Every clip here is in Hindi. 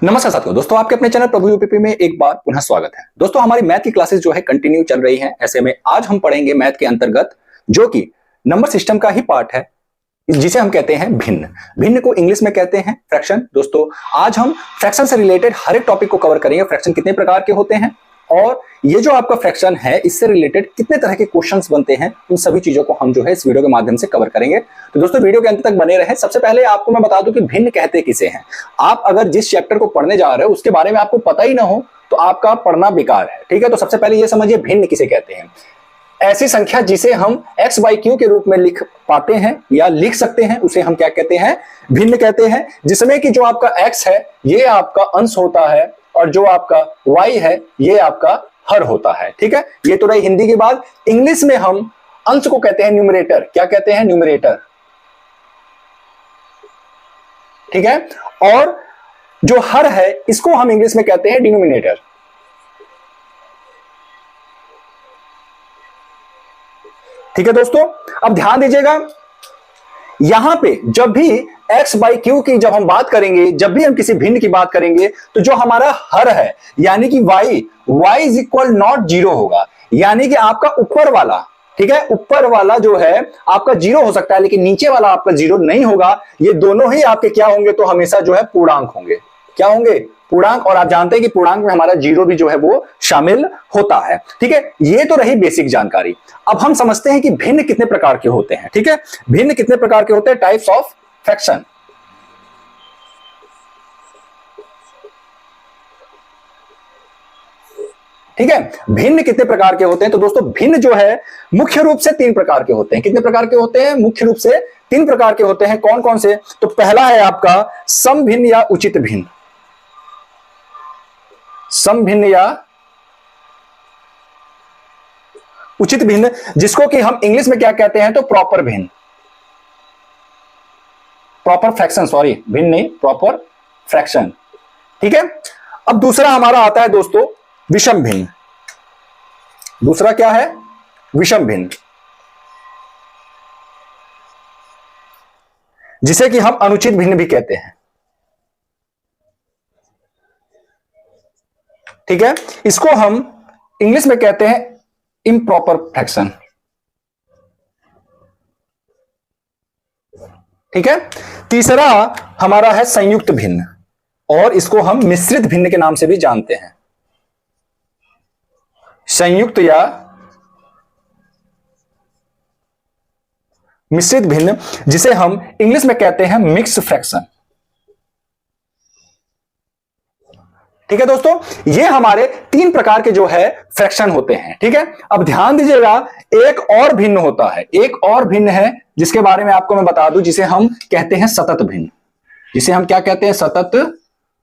नमस्कार साथियों, दोस्तों आपके अपने चैनल प्रभु यूपीपी में एक बार पुनः स्वागत है। दोस्तों हमारी मैथ की क्लासेस जो है कंटिन्यू चल रही हैं। ऐसे में आज हम पढ़ेंगे मैथ के अंतर्गत जो कि नंबर सिस्टम का ही पार्ट है, जिसे हम कहते हैं भिन्न। भिन्न को इंग्लिश में कहते हैं फ्रैक्शन। दोस्तों आज हम फ्रैक्शन से रिलेटेड हर एक टॉपिक को कवर करेंगे। फ्रैक्शन कितने प्रकार के होते हैं और ये जो आपका फ्रैक्शन है इससे रिलेटेड कितने तरह के क्वेश्चंस बनते हैं, उन सभी चीजों को हम जो है इस वीडियो के माध्यम से कवर करेंगे। तो दोस्तों वीडियो के अंत तक बने रहे। सबसे पहले आपको मैं बता दूं कि भिन्न कहते किसे हैं। आप अगर जिस चैप्टर को पढ़ने जा रहे हो उसके बारे में आपको पता ही ना हो तो आपका पढ़ना बेकार है, ठीक है। तो सबसे पहले ये समझिए भिन्न किसे कहते हैं। ऐसी संख्या जिसे हम x बाई क्यू के रूप में लिख पाते हैं या लिख सकते हैं उसे हम क्या कहते हैं, भिन्न कहते हैं। जिसमें कि जो आपका x है ये आपका अंश होता है और जो आपका y है ये आपका हर होता है, ठीक है। ये तो रही हिंदी की बात। इंग्लिश में हम अंश को कहते हैं न्यूमरेटर। क्या कहते हैं? न्यूमरेटर, ठीक है। और जो हर है इसको हम इंग्लिश में कहते हैं डिनोमिनेटर। ठीक है दोस्तों, अब ध्यान दीजिएगा यहां पे जब भी x बाई क्यू की जब हम बात करेंगे, जब भी हम किसी भिन्न की बात करेंगे तो जो हमारा हर है यानी कि y is equal not zero होगा। यानी कि आपका ऊपर वाला, ठीक है, ऊपर वाला जो है आपका जीरो हो सकता है लेकिन नीचे वाला आपका जीरो नहीं होगा। ये दोनों ही आपके क्या होंगे तो हमेशा जो है पूर्णांक होंगे। क्या होंगे? पूर्णांक। और आप जानते हैं कि पूर्णांक में हमारा जीरो भी जो है वो शामिल होता है, ठीक है। ये तो रही बेसिक जानकारी। अब हम समझते हैं कि भिन्न कितने प्रकार के होते हैं, ठीक है। भिन्न कितने प्रकार के होते हैं, टाइप्स ऑफ फ्रैक्शन। ठीक है, भिन्न कितने प्रकार के होते हैं। तो दोस्तों भिन्न जो है मुख्य रूप से तीन प्रकार के होते हैं। कितने प्रकार के होते हैं? मुख्य रूप से तीन प्रकार के होते हैं। कौन कौन से? तो पहला है आपका सम भिन्न या उचित भिन्न। सम भिन्न या उचित भिन्न, जिसको कि हम इंग्लिश में क्या कहते हैं तो प्रॉपर भिन्न, प्रॉपर फ्रैक्शन, सॉरी भिन्न नहीं, प्रॉपर फ्रैक्शन, ठीक है। अब दूसरा हमारा आता है दोस्तों विषम भिन्न। दूसरा क्या है? विषम भिन्न, जिसे कि हम अनुचित भिन्न भी कहते हैं, ठीक है। इसको हम इंग्लिश में कहते हैं इम्प्रॉपर फ्रैक्शन, ठीक है। तीसरा हमारा है संयुक्त भिन्न और इसको हम मिश्रित भिन्न के नाम से भी जानते हैं। संयुक्त या मिश्रित भिन्न, जिसे हम इंग्लिश में कहते हैं मिक्स फ्रैक्शन, ठीक है दोस्तों। ये हमारे तीन प्रकार के जो है फ्रैक्शन होते हैं, ठीक है। अब ध्यान दीजिएगा एक और भिन्न होता है, एक और भिन्न है जिसके बारे में आपको मैं बता दूं, जिसे हम कहते हैं सतत भिन्न। जिसे हम क्या कहते हैं? सतत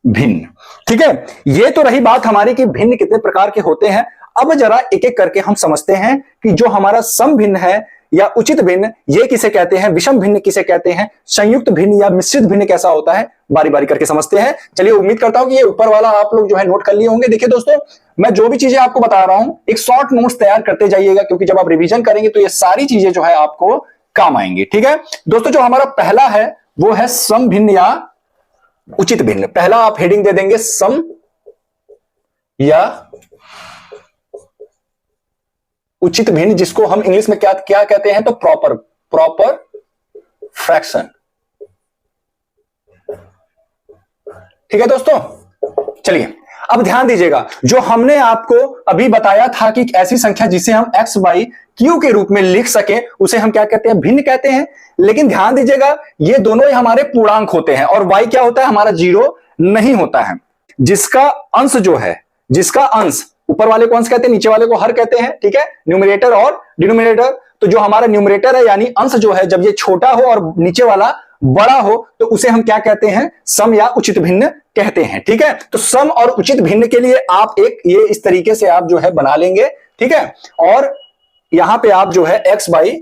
भिन्न, ठीक है। ये तो रही बात हमारी कि भिन्न कितने प्रकार के होते हैं। अब जरा एक एक करके हम समझते हैं कि जो हमारा सम भिन्न है या उचित भिन्न ये किसे कहते हैं, विषम भिन्न किसे कहते हैं, संयुक्त भिन्न या मिश्रित भिन्न कैसा होता है, बारी बारी करके समझते हैं। चलिए उम्मीद करता हूं कि ये ऊपर वाला आप लोग जो है नोट कर लिए होंगे। देखिए दोस्तों मैं जो भी चीजें आपको बता रहा हूं एक शॉर्ट नोट्स तैयार करते जाइएगा, क्योंकि जब आप रिवीजन करेंगे तो ये सारी चीजें जो है आपको काम आएंगी, ठीक है दोस्तों। जो हमारा पहला है वो है सम भिन्न या उचित भिन्न। पहला आप हेडिंग दे देंगे सम या उचित भिन्न, जिसको हम इंग्लिश में क्या क्या कहते हैं तो प्रॉपर फ्रैक्शन, ठीक है दोस्तों। चलिए अब ध्यान दीजिएगा, जो हमने आपको अभी बताया था कि ऐसी संख्या जिसे हम x बाई क्यू के रूप में लिख सके उसे हम क्या कहते हैं? भिन्न कहते हैं। लेकिन ध्यान दीजिएगा ये दोनों ही हमारे पूर्णांक होते हैं और y क्या होता है? हमारा जीरो नहीं होता है। जिसका अंश जो है, जिसका अंश, ऊपर वाले को अंश कहते हैं, नीचे वाले को हर कहते हैं, ठीक है, न्यूमरेटर और डिनोमिनेटर। तो जो हमारा न्यूमरेटर है यानी अंश जो है जब ये छोटा हो और नीचे वाला बड़ा हो तो उसे हम क्या कहते हैं? सम या उचित भिन्न कहते हैं, ठीक है। तो सम और उचित भिन्न के लिए आप एक ये इस तरीके से आप जो है बना लेंगे, ठीक है। और यहां पे आप जो है x बाई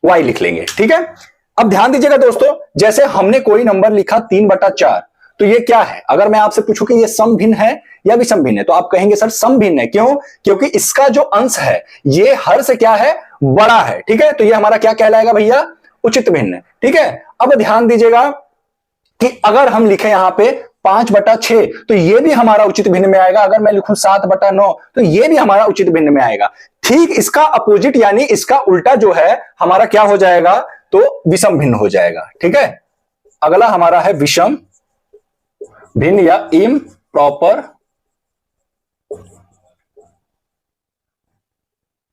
y लिख लेंगे, ठीक है। अब ध्यान दीजिएगा दोस्तों, जैसे हमने कोई नंबर लिखा 3/4, तो ये क्या है? अगर मैं आपसे पूछूं कि ये सम भिन्न है या विषम भिन्न है तो आप कहेंगे सर सम भिन्न है। क्यों? क्योंकि इसका जो अंश है ये हर से क्या है? बड़ा है, ठीक है। तो ये हमारा क्या कहलाएगा भैया? उचित भिन्न, ठीक है। अब ध्यान दीजिएगा कि अगर हम लिखे यहां पे 5/6 तो ये भी हमारा उचित भिन्न में आएगा। अगर मैं लिखूं 7/9 तो ये भी हमारा उचित भिन्न में आएगा। ठीक इसका अपोजिट यानी इसका उल्टा जो है हमारा क्या हो जाएगा, तो विषम भिन्न हो जाएगा। ठीक है, अगला हमारा है विषम भिन्न या इम्प्रॉपर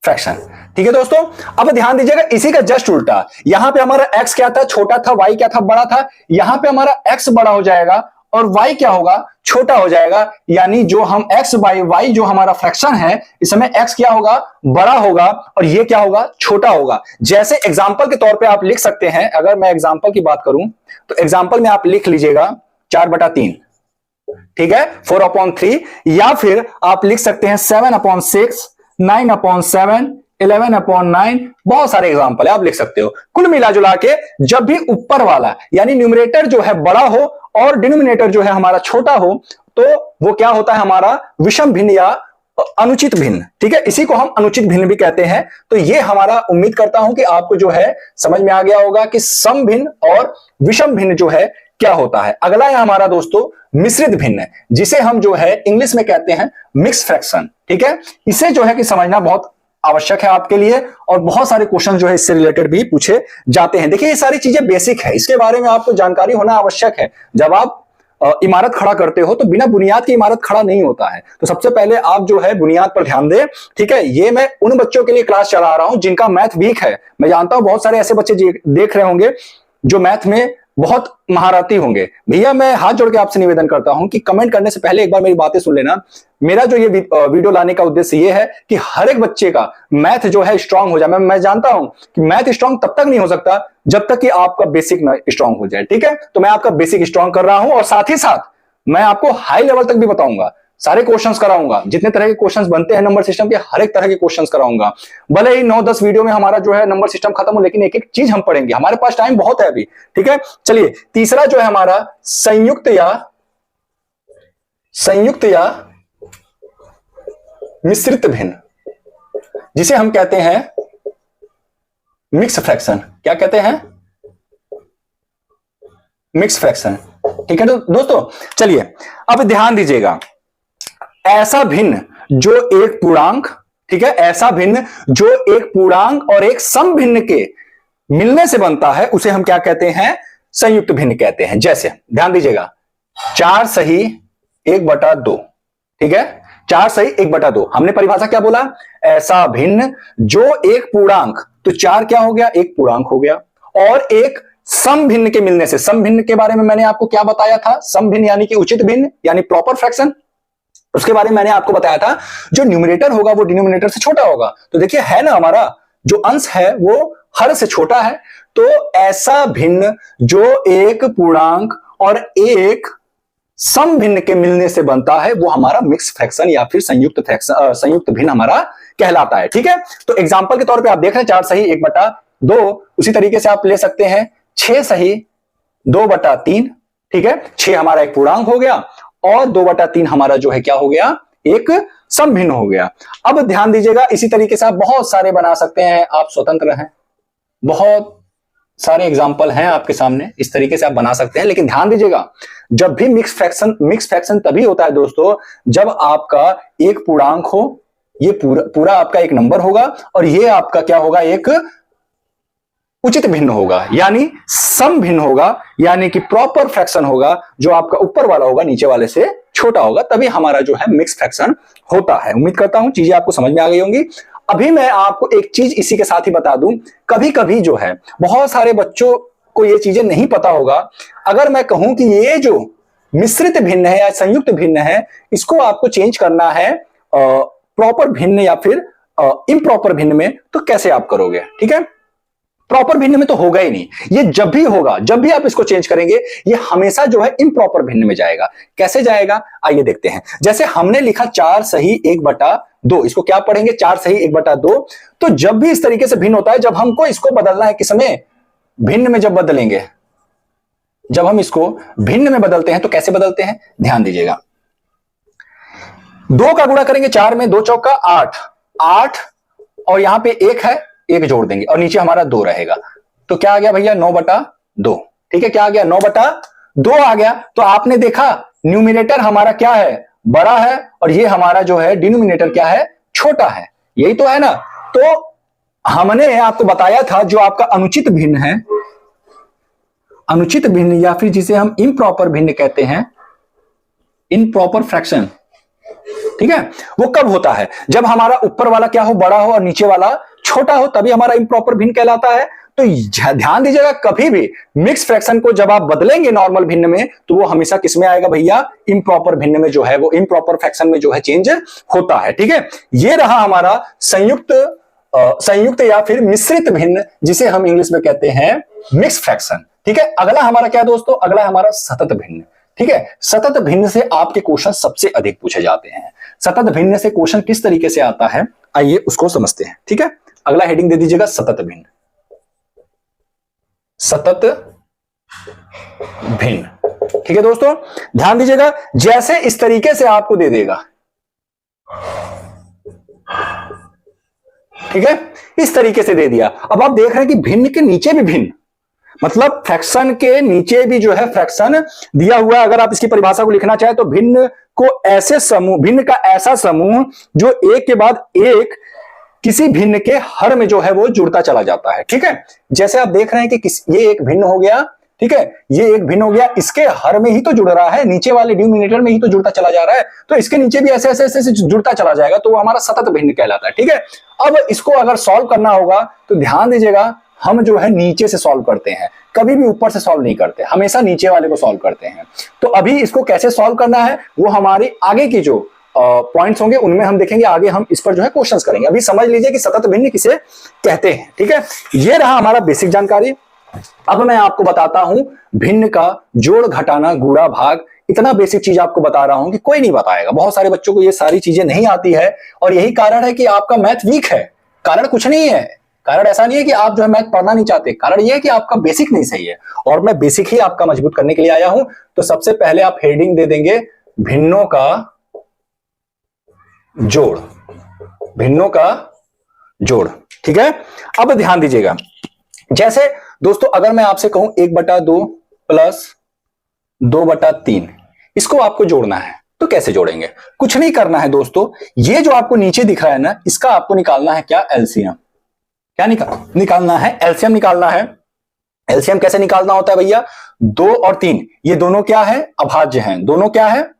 फ्रैक्शन। ठीक है दोस्तों, अब ध्यान दीजिएगा इसी का जस्ट उल्टा, यहां पे हमारा x क्या था, छोटा था, y क्या था, बड़ा था। यहां पे हमारा x बड़ा हो जाएगा और y क्या होगा, छोटा हो जाएगा। यानी जो हम x बाई y जो हमारा फ्रैक्शन है, इस समय x क्या होगा, बड़ा होगा और ये क्या होगा, छोटा होगा। जैसे एग्जांपल के तौर पे आप लिख सकते हैं, अगर मैं एग्जांपल की बात करूं तो एग्जांपल में आप लिख लीजिएगा 4/3, ठीक है, 4/3, या फिर आप लिख सकते हैं 7/6, 9/7, 11/9। बहुत सारे एग्जांपल है, आप लिख सकते हो। कुल मिला जुला के जब भी ऊपर वाला यानी न्यूमरेटर जो है बड़ा हो और डिनोमिनेटर जो है हमारा छोटा हो, तो वो क्या होता है, हमारा विषम भिन्न या अनुचित भिन्न। ठीक है, इसी को हम अनुचित भिन्न भी कहते हैं। तो ये हमारा, उम्मीद करता हूं कि आपको जो है समझ में आ गया होगा कि सम भिन्न और विषम भिन्न जो है क्या होता है। अगला है हमारा दोस्तों मिश्रित भिन्न, जिसे हम जो है इंग्लिश में कहते हैं मिक्स फ्रैक्शन। ठीक है, इसे जो है कि समझना बहुत आवश्यक है आपके लिए, और बहुत सारे क्वेश्चन जो है इससे रिलेटेड भी पूछे जाते हैं। देखिए ये सारी चीजें बेसिक है, इसके बारे में आपको जानकारी होना आवश्यक है। जब आप इमारत खड़ा करते हो तो बिना बुनियाद की इमारत खड़ा नहीं होता है, तो सबसे पहले आप जो है बुनियाद पर ध्यान दें। ठीक है, ये मैं उन बच्चों के लिए क्लास चला रहा हूं जिनका मैथ वीक है। मैं जानता हूं बहुत सारे ऐसे बच्चे देख रहे होंगे जो मैथ में बहुत महारथी होंगे। भैया मैं हाथ जोड़ के आपसे निवेदन करता हूं कि कमेंट करने से पहले एक बार मेरी बातें सुन लेना। मेरा जो ये वीडियो लाने का उद्देश्य ये है कि हर एक बच्चे का मैथ जो है स्ट्रांग हो जाए। मैं जानता हूं कि मैथ स्ट्रांग तब तक नहीं हो सकता जब तक कि आपका बेसिक स्ट्रांग हो जाए। ठीक है, तो मैं आपका बेसिक स्ट्रांग कर रहा हूं और साथ ही साथ मैं आपको हाई लेवल तक भी बताऊंगा, सारे क्वेश्चंस कराऊंगा, जितने तरह के क्वेश्चंस बनते हैं नंबर सिस्टम के, हर एक तरह के क्वेश्चंस कराऊंगा। भले ही 9-10 वीडियो में हमारा जो है नंबर सिस्टम खत्म हो, लेकिन एक एक चीज हम पढ़ेंगे, हमारे पास टाइम बहुत है अभी। ठीक है, चलिए तीसरा जो है हमारा संयुक्त या मिश्रित भिन्न, जिसे हम कहते हैं मिक्स फ्रैक्शन। क्या कहते हैं, मिक्स फ्रैक्शन। ठीक है दोस्तों, चलिए अब ध्यान दीजिएगा, ऐसा भिन्न जो एक पूर्णांक, ठीक है, ऐसा भिन्न जो एक पूर्णांक और एक सम भिन्न के मिलने से बनता है, उसे हम क्या कहते हैं, संयुक्त भिन्न कहते हैं। जैसे ध्यान दीजिएगा 4 सही 1/2, ठीक है, 4 सही 1/2। हमने परिभाषा क्या बोला, ऐसा भिन्न जो एक पूर्णांक, तो 4 क्या हो गया, एक पूर्णांक हो गया, और एक सम भिन्न के मिलने से। सम भिन्न के बारे में मैंने आपको क्या बताया था, सम भिन्न यानी कि उचित भिन्न यानी प्रॉपर फ्रैक्शन, उसके बारे में मैंने आपको बताया था जो न्यूमरेटर होगा वो डिनोमिनेटर से छोटा होगा। तो देखिए है ना, हमारा जो अंश है वो हर से छोटा है। तो ऐसा भिन्न जो एक पूर्णांक और एक सम भिन्न के मिलने से बनता है, वो हमारा मिक्स फ्रैक्शन या फिर संयुक्त भिन्न हमारा कहलाता है। ठीक है, तो एग्जांपल के तौर पे आप देख रहे हैं 4 सही 1/2, उसी तरीके से आप ले सकते हैं 6 सही 2/3। ठीक है, 6 हमारा एक पूर्णांक हो गया और 2/3 हमारा जो है क्या हो गया, एक सम भिन्न हो गया। अब ध्यान दीजिएगा इसी तरीके से आप बहुत सारे बना सकते हैं, आप स्वतंत्र हैं, बहुत सारे एग्जाम्पल हैं आपके सामने, इस तरीके से आप बना सकते हैं। लेकिन ध्यान दीजिएगा जब भी मिक्स फ्रैक्शन तभी होता है दोस्तों जब आपका एक पूर्णांक हो, ये पूरा आपका एक नंबर होगा और ये आपका क्या होगा, एक उचित भिन्न होगा यानी सम भिन्न होगा, यानी कि प्रॉपर फ्रैक्शन होगा, जो आपका ऊपर वाला होगा नीचे वाले से छोटा होगा, तभी हमारा जो है मिक्स फ्रैक्शन होता है। उम्मीद करता हूं चीजें आपको समझ में आ गई होंगी। अभी मैं आपको एक चीज इसी के साथ ही बता दूं, कभी कभी जो है बहुत सारे बच्चों को ये चीजें नहीं पता होगा। अगर मैं कहूं कि ये जो मिश्रित भिन्न है या संयुक्त भिन्न है, इसको आपको चेंज करना है प्रॉपर भिन्न या फिर इम्प्रॉपर भिन्न में, तो कैसे आप करोगे। ठीक है, प्रॉपर भिन्न में तो होगा ही नहीं, ये जब भी होगा, जब भी आप इसको चेंज करेंगे, ये हमेशा जो है इम्प्रॉपर भिन्न में जाएगा। कैसे जाएगा आइए देखते हैं। जैसे हमने लिखा 4 सही 1/2, इसको क्या पढ़ेंगे, 4 सही 1/2। तो जब भी इस तरीके से भिन्न होता है, जब हमको इसको बदलना है किसमें, भिन्न में जब बदलेंगे, जब हम इसको भिन्न में बदलते हैं तो कैसे बदलते हैं, ध्यान दीजिएगा। 2 का गुणा करेंगे 4 में, 2 चौका 8 और यहां पे 1 है, 1 जोड़ देंगे और नीचे हमारा 2 रहेगा, तो क्या आ गया भैया 9/2। ठीक है, क्या आ गया 9/2। 2 आ गया तो आपने देखा न्यूमिनेटर हमारा क्या है, बड़ा है, और ये हमारा जो है डिनोमिनेटर क्या है, छोटा है। यही तो है ना। तो हमने आपको बताया था जो आपका अनुचित भिन्न है, अनुचित भिन्न या फिर जिसे हम इम्प्रॉपर भिन्न कहते हैं, इम्प्रॉपर फ्रैक्शन, ठीक है, वो कब होता है, जब हमारा ऊपर वाला क्या हो, बड़ा हो, और नीचे वाला छोटा हो, तभी हमारा इम्प्रॉपर भिन्न कहलाता है। तो ध्यान दीजिएगा, कभी भी मिक्स फ्रैक्शन को जब आप बदलेंगे नॉर्मल भिन्न में, तो वो हमेशा किस में आएगा भैया, इम्प्रॉपर भिन्न में जो है, वो इम्प्रॉपर फ्रैक्शन में जो है चेंज होता है। ठीक है, ये रहा हमारा संयुक्त या फिर मिश्रित भिन्न, जिसे हम इंग्लिश में कहते हैं मिक्स फ्रैक्शन। ठीक है, अगला हमारा क्या दोस्तों, अगला हमारा सतत भिन्न। ठीक है, सतत भिन्न से आपके क्वेश्चन सबसे अधिक पूछे जाते हैं। सतत भिन्न से क्वेश्चन किस तरीके से आता है, आइए उसको समझते हैं। ठीक है, अगला हेडिंग दे दीजिएगा सतत भिन्न। सतत भिन्न, ठीक है दोस्तों, ध्यान दीजिएगा, जैसे इस तरीके से आपको दे देगा, ठीक है, इस तरीके से दे दिया। अब आप देख रहे हैं कि भिन्न के नीचे भी भिन्न, मतलब फ्रैक्शन के नीचे भी जो है फ्रैक्शन दिया हुआ है। अगर आप इसकी परिभाषा को लिखना चाहे तो भिन्न को ऐसे समूह, भिन्न का ऐसा समूह जो एक के बाद एक किसी भिन्न के हर में जो है वो जुड़ता चला जाता है। ठीक है, जैसे आप देख रहे हैं कि ये एक भिन्न हो गया, ठीक है, ये एक भिन्न हो गया, इसके हर में ही तो जुड़ रहा है, नीचे वाले डिनोमिनेटर में ही तो जुड़ता चला जा रहा है, तो इसके नीचे भी ऐसे ऐसे ऐसे जुड़ता चला जाएगा, तो वो हमारा सतत भिन्न कहलाता है। ठीक है, अब इसको अगर सॉल्व करना होगा तो ध्यान दीजिएगा, हम जो है नीचे से सॉल्व करते हैं, कभी भी ऊपर से सॉल्व नहीं करते, हमेशा नीचे वाले को सॉल्व करते हैं। तो अभी इसको कैसे सॉल्व करना है वो हमारी आगे की जो पॉइंट्स होंगे उनमें हम देखेंगे, आगे हम इस पर जो है क्वेश्चंस करेंगे। अभी समझ लीजिए कि सतत भिन्न किसे कहते हैं। ठीक है, ये रहा हमारा बेसिक जानकारी। अब मैं आपको बताता हूं भिन्न का जोड़, घटाना, गुणा, भाग। इतना बेसिक चीज आपको बता रहा हूं कि कोई नहीं बताएगा, बहुत सारे बच्चों को ये सारी चीजें नहीं आती है, और यही कारण है कि आपका मैथ वीक है। कारण कुछ नहीं है, कारण ऐसा नहीं है कि आप जो है मैथ पढ़ना नहीं चाहते, कारण यह है कि आपका बेसिक नहीं सही है, और मैं बेसिक ही आपका मजबूत करने के लिए आया हूं। तो सबसे पहले आप हेडिंग दे देंगे भिन्नों का जोड़, भिन्नों का जोड़। ठीक है, अब ध्यान दीजिएगा, जैसे दोस्तों अगर मैं आपसे कहूं 1/2 प्लस 2/3, इसको आपको जोड़ना है तो कैसे जोड़ेंगे, कुछ नहीं करना है दोस्तों, ये जो आपको नीचे दिख रहा है ना, इसका आपको निकालना है क्या, एलसीएम। क्या निकालना है, एलसीएम निकालना है। एलसीएम कैसे निकालना होता है भैया, 2 और 3 ये दोनों क्या है, अभाज्य हैं, दोनों क्या है,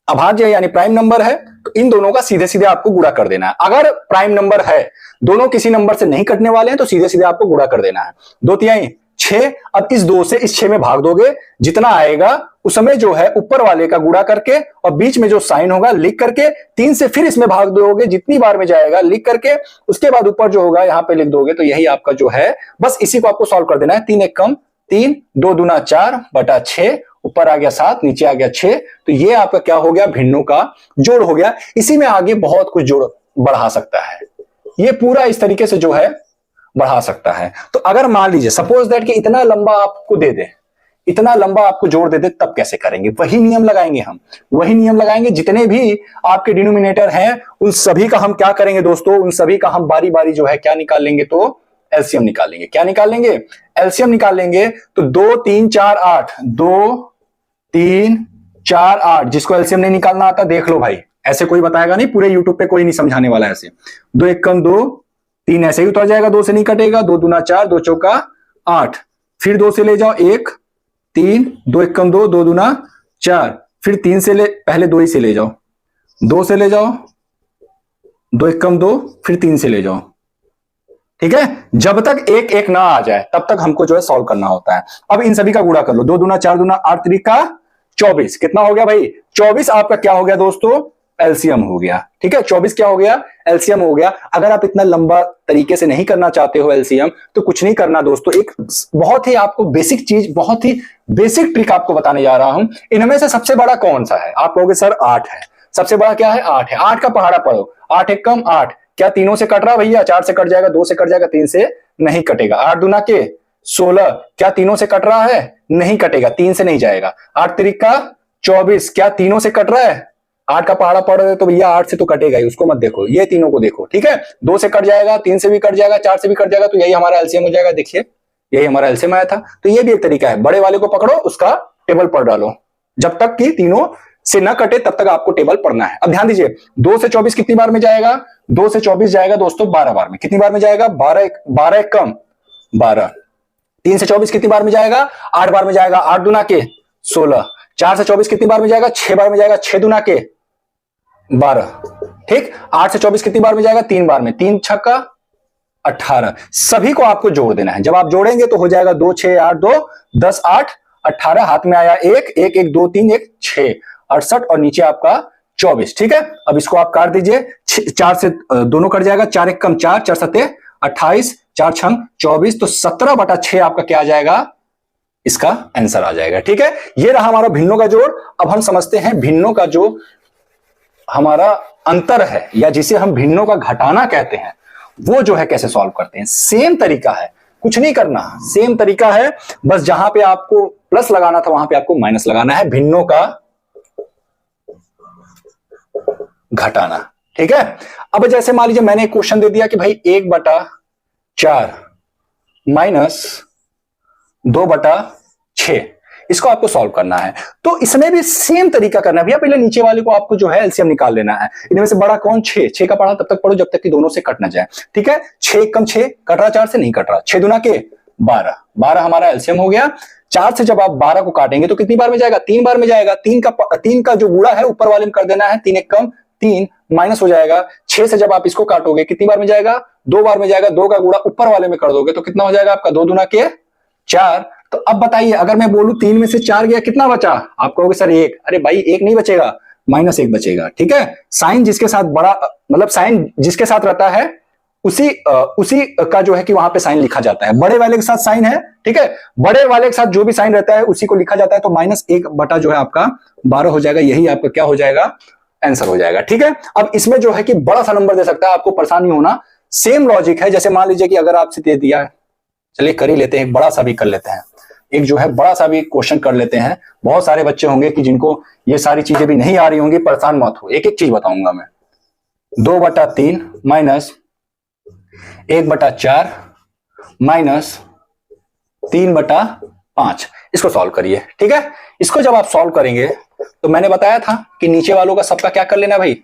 अभाज्य यानी प्राइम नंबर है, तो इन दोनों का सीधे सीधे आपको गुणा कर देना है। अगर प्राइम नंबर है, दोनों किसी नंबर से नहीं कटने वाले हैं, तो सीधे सीधे आपको गुणा कर देना है। 2 तिहाई 6, अब इस 2 से इस 6 में भाग दोगे, जितना आएगा उसमें जो है ऊपर वाले का गुणा करके, और बीच में जो साइन होगा लिख करके, 3 से फिर इसमें भाग दोगे, जितनी बार में जाएगा लिख करके, उसके बाद ऊपर जो होगा यहां पे लिख दोगे, तो यही आपका जो है, बस इसी को आपको सॉल्व कर देना है। 3 एक कम 3, 2 दूना 4/6, ऊपर आ गया 7, नीचे आ गया 6, तो ये आपका क्या हो गया, भिन्नों का जोड़ हो गया। इसी में आगे बहुत कुछ जोड़ बढ़ा सकता है, ये पूरा इस तरीके से जो है बढ़ा सकता है। तो अगर मान लीजिए सपोज दैट कि इतना लंबा आपको दे दे, इतना लंबा आपको जोड़ दे दे, तब कैसे करेंगे, वही नियम लगाएंगे हम, वही नियम लगाएंगे। जितने भी आपके डिनोमिनेटर हैं उन सभी का हम क्या करेंगे दोस्तों, उन सभी का हम बारी बारी जो है क्या निकाल लेंगे, तो एलसीएम निकालेंगे। क्या निकालेंगे, एलसीएम निकालेंगे। तो 2 3 4 8, 2 3 4 8, जिसको एलसीएम नहीं निकालना आता देख लो भाई, ऐसे कोई बताएगा नहीं, पूरे यूट्यूब पे कोई नहीं समझाने वाला ऐसे। 2 एक कम 2, 3 ऐसे ही उतर जाएगा, 2 से नहीं कटेगा, 2 दूना 4, 2 चौका 8, फिर 2 से ले जाओ 1 3, 2 एक कम 2, 2 दूना 4, फिर 3 से ले, पहले 2 ही से ले जाओ, 2 से ले जाओ, 2 एक कम 2, फिर 3 से ले जाओ। ठीक है, जब तक 1 1 ना आ जाए तब तक हमको जो है सॉल्व करना होता है। अब इन सभी का गुणा कर लो, 2 दूना 4 दूना 8 3 24, कितना हो गया भाई, 24 आपका क्या हो गया दोस्तों, एलसीएम हो गया। ठीक है, 24 क्या हो गया, एलसीएम हो गया। अगर आप इतना लंबा तरीके से नहीं करना चाहते हो एलसीएम, तो कुछ नहीं करना दोस्तों, एक बहुत ही आपको बेसिक चीज, बहुत ही बेसिक ट्रिक आपको बताने जा रहा हूं। इनमें से सबसे बड़ा कौन सा है, आप कहोगे सर 8 है, सबसे बड़ा क्या है, 8 है। 8 का पहाड़ा पढ़ो, 8 एक कम 8, क्या तीनों से कट रहा भैया, 4 से कट जाएगा, 2 से कट जाएगा, 3 से नहीं कटेगा। 8 दूना के 16, क्या तीनों से कट रहा है, नहीं कटेगा, 3 से नहीं जाएगा। 8 3 24, क्या तीनों से कट रहा है, 8 का पहाड़ा पड़ रहे तो भैया 8 से तो कटेगा ही, उसको मत देखो, ये तीनों को देखो। ठीक है, 2 से कट जाएगा, 3 से भी कट जाएगा, 4 से भी कट जाएगा, तो यही हमारा एलसीएम हो जाएगा। देखिए यही हमारा एलसीएम आया था। तो ये भी एक तरीका है, बड़े वाले को पकड़ो, उसका टेबल पढ़ डालो, जब तक कि तीनों से न कटे तब तक आपको टेबल पढ़ना है। अब ध्यान दीजिए, 2 से 24 कितनी बार में जाएगा? 2 से 24 जाएगा दोस्तों 12 बार में। कितनी बार में जाएगा? 12 एक कम 12। 3 से 24 कितनी बार में जाएगा? 8 बार में जाएगा। 8 दूना के 16। 4 से 24 कितनी बार में जाएगा? 6 बार में जाएगा। 6 दूना के 12। ठीक। 8 से 24 कितनी बार में जाएगा? 3 बार में। 3 छक्का 18। सभी को आपको जोड़ देना है। जब आप जोड़ेंगे तो हो जाएगा 2 6 8 2 10 8 18। हाथ में आया 1 1 1 2 3 1 6 68 और नीचे आपका 24। ठीक है। अब इसको आप काट दीजिए। 4 से दोनों कट जाएगा। 4 एक कम 4 4 सत्ते 28 4 छंग 24। तो 17/6 आपका क्या आ जाएगा? इसका आंसर आ जाएगा। ठीक है। ये रहा हमारा भिन्नों का जोड़। अब हम समझते हैं भिन्नों का जो हमारा अंतर है या जिसे हम भिन्नों का घटाना कहते हैं, वो जो है कैसे सॉल्व करते हैं। सेम तरीका है, कुछ नहीं करना, सेम तरीका है। बस जहां पे आपको प्लस लगाना था वहां पे आपको माइनस लगाना है। भिन्नों का घटाना। ठीक है। अब जैसे मान लीजिए मैंने एक क्वेश्चन दे दिया कि भाई 1/4 माइनस 2/6, इसको आपको सॉल्व करना है। तो इसमें भी सेम तरीका करना है भैया। पहले नीचे वाले को आपको जो है एलसीएम निकाल लेना है। इनमें से बड़ा कौन? 6। 6 का पढ़ा तब तक पढ़ो जब तक कि दोनों से कट ना जाए। ठीक है। 6 कम 6 कट रहा, 4 से नहीं कट रहा। 6 दूना के 12। 12 हमारा एलसीएम हो गया। 4 से जब आप 12 को काटेंगे तो कितनी बार में जाएगा? 3 बार में जाएगा। 3 का जो गुणा है ऊपर वाले में कर देना है। 3 एक कम 3 माइनस हो जाएगा। 6 से जब आप इसको काटोगे कितनी बार में जाएगा? 2 बार में जाएगा। 2 का गुणा ऊपर वाले में कर दोगे तो कितना हो जाएगा आपका? 2 दूना के 4। तो अब बताइए, अगर मैं बोलूं 3 में से 4 गया कितना बचा? आप कहोगे सर 1। अरे भाई 1 नहीं बचेगा, -1 बचेगा। ठीक है। साइन जिसके साथ बड़ा, मतलब साइन जिसके साथ रहता है उसी का जो है कि वहां पे साइन लिखा जाता है। बड़े वाले के साथ साइन है। ठीक है। बड़े वाले के साथ जो भी साइन रहता है उसी को लिखा जाता है। तो -1 बटा जो है आपका 12 हो जाएगा। यही आपका क्या हो जाएगा? आंसर हो जाएगा। ठीक है। अब इसमें जो है कि बड़ा सा नंबर दे सकता है, आपको परेशान नहीं होना। सेम लॉजिक है। जैसे मान लीजिए कि अगर आपसे दे दिया है, चलिए कर ही लेते हैं, एक बड़ा सा भी कर लेते हैं। एक जो है बड़ा सा भी क्वेश्चन कर लेते हैं। बहुत सारे बच्चे होंगे कि जिनको ये सारी चीजें भी नहीं आ रही होंगी, परेशान मत हो, एक एक चीज बताऊंगा मैं। 2/3 माइनस 1/4 माइनस 3/5, इसको सॉल्व करिए। ठीक है। इसको जब आप सॉल्व करेंगे तो मैंने बताया था कि नीचे वालों का सबका क्या कर लेना भाई?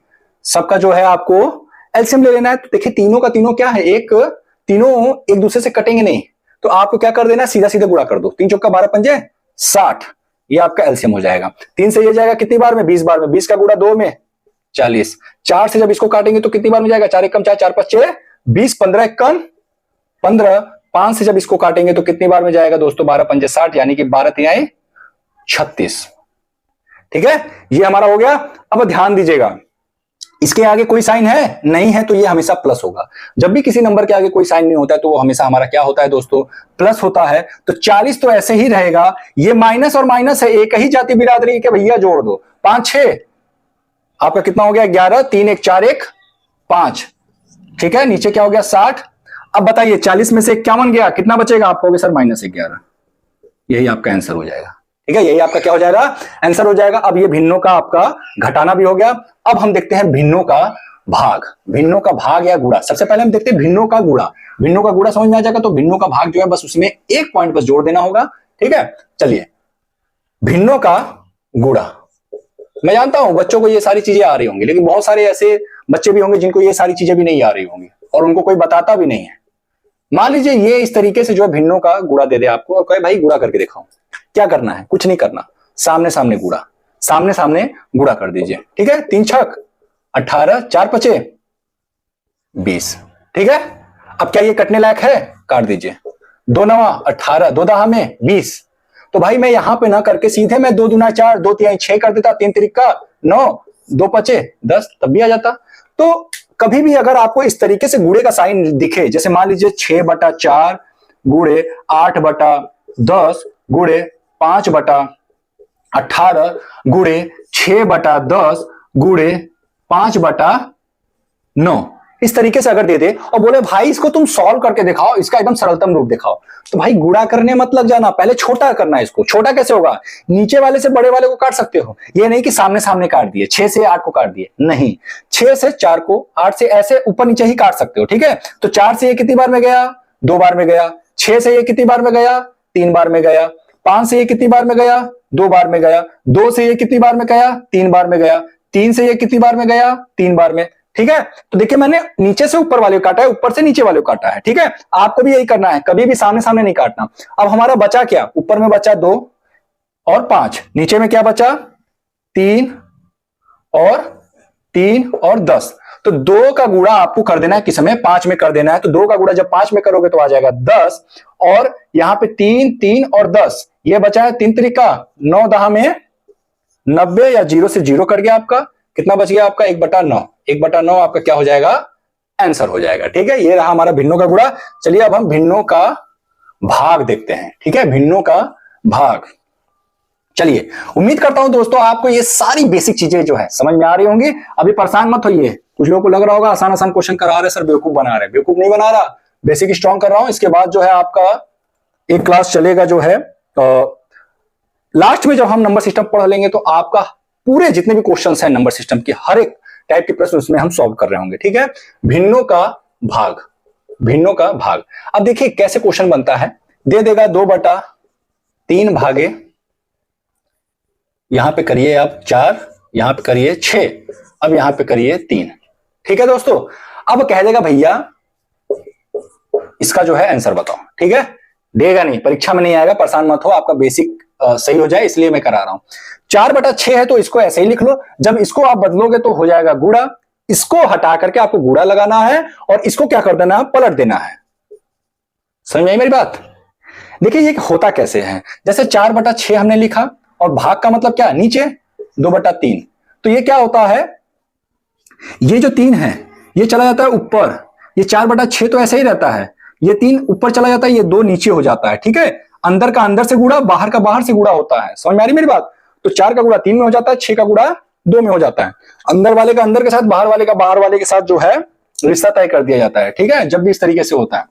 सबका जो है आपको एलसीएम ले लेना है। तो देखिए तीनों का तीनों क्या है? तीनों एक दूसरे से कटेंगे नहीं, तो आपको क्या कर देना है? सीधा सीधा गुणा कर दो। 3 चौका 12 पंजे 60, ये आपका एलसीएम हो जाएगा। 3 से ये जाएगा कितनी बार में? 20 बार में। 20 का गुणा 2 में 40। 4 से जब इसको काटेंगे तो कितनी बार में जाएगा? 4 एक कम 4 4 5 6 20 15 एक कम 15। 5 से जब इसको काटेंगे तो कितनी बार में जाएगा दोस्तों? 12 पंजे 60, यानी कि 12 3 36। ठीक है। ये हमारा हो गया। अब ध्यान दीजिएगा, इसके आगे कोई साइन है? नहीं है, तो ये हमेशा प्लस होगा। जब भी किसी नंबर के आगे कोई साइन नहीं होता है तो वो हमेशा हमारा क्या होता है दोस्तों? प्लस होता है। तो 40 तो ऐसे ही रहेगा। ये माइनस और माइनस है, एक ही जाति बिरादरी के भैया जोड़ दो। 5 6 आपका कितना हो गया? 11 3 1 4 1 5। ठीक है। नीचे क्या हो गया? 60। अब बताइए 40 में से 51 गया, कितना बचेगा? आप कहोगे सर -11। यही आपका आंसर हो जाएगा। ठीक है। यही आपका क्या हो जाएगा? आंसर हो जाएगा। अब ये भिन्नों का आपका घटाना भी हो गया। अब हम देखते हैं भिन्नों का भाग। भिन्नों का भाग या गुणा। सबसे पहले हम देखते हैं भिन्नों का गुणा। भिन्नों का गुणा समझ में आ जाएगा। तो भिन्नों का भाग जो है बस उसमें एक पॉइंट बस जोड़ देना होगा। ठीक है। चलिए, भिन्नों का गुणा। मैं जानता हूं बच्चों को ये सारी चीजें आ रही होंगी, लेकिन बहुत सारे ऐसे बच्चे भी होंगे जिनको ये सारी चीजें भी नहीं आ रही होंगी और उनको कोई बताता भी नहीं है। मान लीजिए ये इस तरीके से जो है भिन्नों का गुणा दे दे आपको और कहे भाई गुणा करके दिखाओ। क्या करना है? कुछ नहीं करना, सामने सामने गुणा, सामने सामने गुणा कर दीजिए। ठीक है। 3 छक 18 4 पचे 20। ठीक है। अब क्या ये कटने लायक है? काट दीजिए। 2 9 18, 2 दहा में 20। तो भाई मैं यहां पे ना करके सीधे मैं 2 दूना 4 2 3 6 कर देता, 3 तिरिका 9 2 पचे 10, तब भी आ जाता। तो कभी भी अगर आपको इस तरीके से गुणे का साइन दिखे, जैसे मान लीजिए 6/4 गुणे 8/10 गुणे 5/18 गुणे 6/10 गुणे 5/9, इस तरीके से अगर दे दे और बोले भाई इसको तुम सॉल्व करके दिखाओ, इसका एकदम सरलतम रूप दिखाओ, तो भाई गुणा करने मत लग जाना, पहले छोटा करना है इसको। छोटा कैसे होगा? नीचे वाले से बड़े वाले को काट सकते हो, ये नहीं कि सामने सामने काट दिए, 6 से 8 को काट दिए, नहीं, 6 से 4 को, 8 से ऐसे ऊपर नीचे ही काट सकते हो। ठीक है। तो 4 से ये कितनी बार में गया? 2 बार में गया। 6 से ये कितनी बार में गया? 3 बार में गया। 5 से ये कितनी बार में गया? 2 बार में गया, 2 से ये कितनी बार में गया, 3 बार में गया, 3 से ये कितनी बार में गया, 3 बार में। ठीक है, तो देखिए मैंने नीचे से ऊपर वाले को काटा है, ऊपर से नीचे वाले को काटा है। ठीक है, आपको भी यही करना है, कभी भी सामने सामने नहीं काटना। अब हमारा बचा क्या, ऊपर में बचा 2 और 5, नीचे में क्या बचा 3 और 10। तो 2 का गुणा आपको कर देना है किस में, 5 में कर देना है। तो 2 का गुणा जब 5 में करोगे तो आ जाएगा 10, और यहां पे 3, 3 और 10, ये बचा है 3 तरीका 9 10 में 90, या 0 से 0 कट गया आपका, कितना बच गया आपका 1/9। 1/9 आपका क्या हो जाएगा, आंसर हो जाएगा। ठीक है, ये रहा हमारा भिन्नों का गुणा। चलिए अब हम भिन्नों का भाग देखते हैं। ठीक है, भिन्नों का भाग। चलिए, उम्मीद करता हूं दोस्तों आपको ये सारी बेसिक चीजें जो है समझ में आ रही होंगी। अभी परेशान मत होइए, कुछ लोगों को लग रहा होगा आसान आसान क्वेश्चन करा रहे सर, बेवकूफ बना रहे। बेवकूफ नहीं बना रहा, बेसिक स्ट्रॉन्ग कर रहा हूं। इसके बाद जो है आपका एक क्लास चलेगा जो है लास्ट में, जब हम नंबर सिस्टम पढ़ लेंगे तो आपका पूरे जितने भी क्वेश्चन हैं नंबर सिस्टम के, हर एक टाइप के प्रश्न उसमें हम सॉल्व कर रहे होंगे। ठीक है, भिन्नों का भाग, भिन्नों का भाग। अब देखिए कैसे क्वेश्चन बनता है, दे देगा 2/3 भागे, यहां पे करिए आप 4, यहां पे करिए 6, अब यहां पे करिए 3। ठीक है दोस्तों, अब कह देगा भैया इसका जो है आंसर बताओ। ठीक है, देगा नहीं, परीक्षा में नहीं आएगा, परेशान मत हो, आपका बेसिक सही हो जाए इसलिए मैं करा रहा हूं। 4/6 है तो इसको ऐसे ही लिख लो, जब इसको आप बदलोगे तो हो जाएगा गुणा, इसको हटा करके आपको गुणा लगाना है और इसको क्या कर देना है, पलट देना है। समझ में आई मेरी बात? देखिए ये होता कैसे है, जैसे 4/6 हमने लिखा और भाग का मतलब क्या, नीचे 2/3, तो ये क्या होता है, ये जो 3 है ये चला जाता है ऊपर, ये 4/6 तो ऐसे ही रहता है, ये 3 ऊपर चला जाता है, ये 2 नीचे हो जाता है। ठीक है, अंदर का अंदर से गुणा, बाहर का बाहर से गुणा होता है। समझ में आ रही मेरी बात? तो 4 का गुणा 3 में हो जाता है, 6 का गुणा 2 में हो जाता है। अंदर वाले का अंदर के साथ, बाहर वाले का बाहर वाले के साथ जो है रिश्ता तय कर दिया जाता है। ठीक है, जब भी इस तरीके से होता है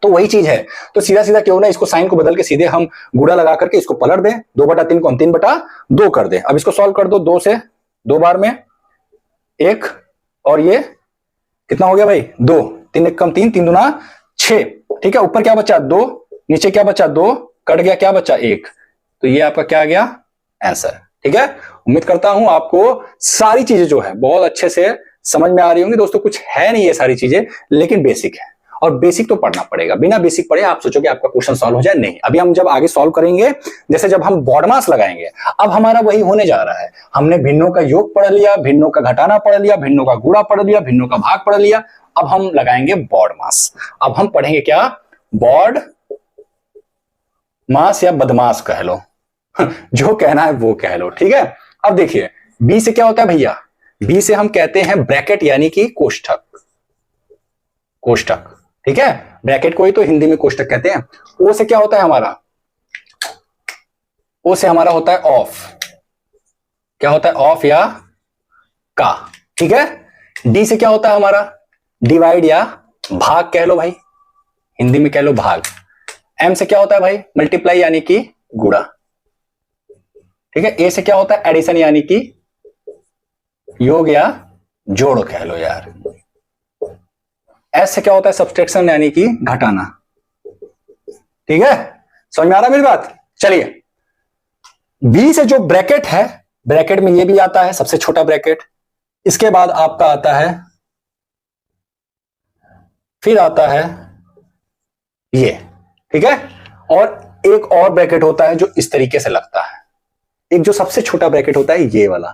तो वही चीज है। तो सीधा सीधा क्यों ना इसको साइन को बदल के सीधे हम गुणा लगा करके इसको पलट दें, 2/3 को हम 3/2 कर दें। अब इसको सॉल्व कर दो, 2 से 2 बार में 1, और ये कितना हो गया भाई 2, 3 1 कम 3, 3 दूना 6। ठीक है, ऊपर क्या बचा 2, नीचे क्या बचा 2, कट गया क्या बचा 1, तो ये आपका क्या आ गया आंसर। ठीक है, उम्मीद करता हूं आपको सारी चीजें जो है बहुत अच्छे से समझ में आ रही होंगी। दोस्तों कुछ है नहीं ये सारी चीजें, लेकिन बेसिक है, और बेसिक तो पढ़ना पड़ेगा। बिना बेसिक पढ़े आप सोचोगे आपका क्वेश्चन सॉल्व हो जाए, नहीं। अभी हम जब आगे सॉल्व करेंगे, जैसे जब हम बॉड मास लगाएंगे, अब हमारा वही होने जा रहा है। हमने भिन्नों का योग पढ़ लिया, भिन्नों का घटाना पढ़ लिया, भिन्नों का गुणा पढ़ लिया, भिन्नों का भाग पढ़ लिया, अब हम लगाएंगे बॉड मास। अब हम पढ़ेंगे क्या, बॉड मास या बदमाश कह लो जो कहना है वो कह लो। ठीक है, अब देखिए बी से क्या होता है भैया, बी से हम कहते हैं ब्रैकेट यानी कि कोष्ठक, कोष्ठक। ठीक है, ब्रैकेट को ही तो हिंदी में कोष्ठक कहते हैं। ओ से क्या होता है हमारा, ओ से हमारा होता है ऑफ, क्या होता है ऑफ या का। ठीक है, डी से क्या होता है हमारा डिवाइड या भाग कह लो भाई, हिंदी में कह लो भाग। एम से क्या होता है भाई मल्टीप्लाई यानी कि गुणा। ठीक है, ए से क्या होता है एडिशन यानी कि योग या जोड़ कह लो यार। एस से क्या होता है सब्सट्रैक्शन यानी कि घटाना। ठीक है, समझ में आ रहा है मेरी बात? चलिए, बी से जो ब्रैकेट है, ब्रैकेट में ये भी आता है सबसे छोटा ब्रैकेट, इसके बाद आपका आता है, फिर आता है ये। ठीक है, और एक और ब्रैकेट होता है जो इस तरीके से लगता है, एक जो सबसे छोटा ब्रैकेट होता है ये वाला।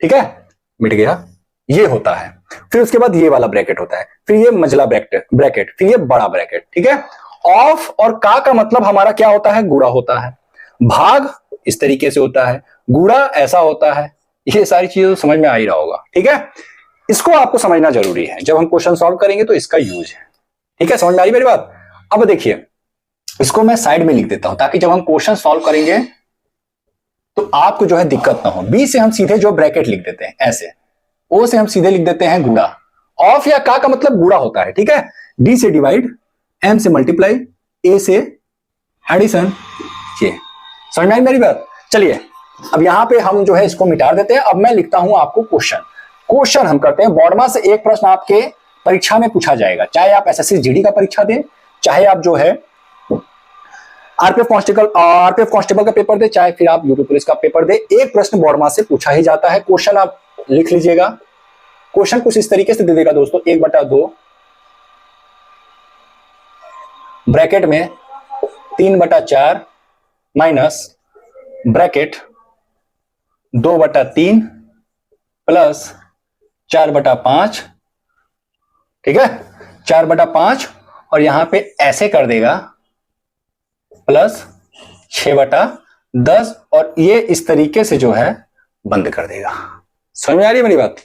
ठीक है, मिट गया, ये होता है। फिर उसके बाद ये वाला ब्रैकेट होता है, फिर ये मझला ब्रैकेट, फिर ये बड़ा ब्रैकेट। ठीक है, ऑफ और का मतलब हमारा क्या होता है, गुणा होता है। भाग इस तरीके से होता है, गुणा ऐसा होता है। ये सारी चीजें समझ में आ ही रहा होगा। ठीक है, इसको आपको समझना जरूरी है, जब हम क्वेश्चन सॉल्व करेंगे तो इसका यूज है। ठीक है, समझ में आ रही मेरी बात? अब देखिए इसको मैं साइड में लिख देता हूं ताकि जब हम क्वेश्चन सॉल्व करेंगे तो आपको जो है दिक्कत ना हो। बी से हम सीधे जो ब्रैकेट लिख देते हैं ऐसे, ओ से हम सीधे लिख देते हैं गुणा, ऑफ या का मतलब गुणा होता है। ठीक है, डी से डिवाइड, एम से मल्टीप्लाई, ए से एडिशन। ये समझ में आई मेरी बात? चलिए अब यहां पे हम जो है इसको मिटा देते हैं। अब मैं लिखता हूं आपको क्वेश्चन हम करते हैं। बॉडमा से एक प्रश्न आपके परीक्षा में पूछा जाएगा, चाहे आप एसएससी जीडी का परीक्षा दें, चाहे आप जो है आरपीएफ कांस्टेबल का पेपर दे, चाहे फिर आप यूपी पुलिस का पेपर दे, एक प्रश्न बोर्ड मार्क्स से पूछा ही जाता है। क्वेश्चन आप लिख लीजिएगा। क्वेश्चन कुछ इस तरीके से दे देगा दोस्तों, 1/2 ब्रैकेट में 3/4 माइनस ब्रैकेट 2/3 प्लस 4/5, ठीक है, 4/5, और यहां पे ऐसे कर देगा प्लस 6/10, और ये इस तरीके से जो है बंद कर देगा। समझ में आ रही है मेरी बात?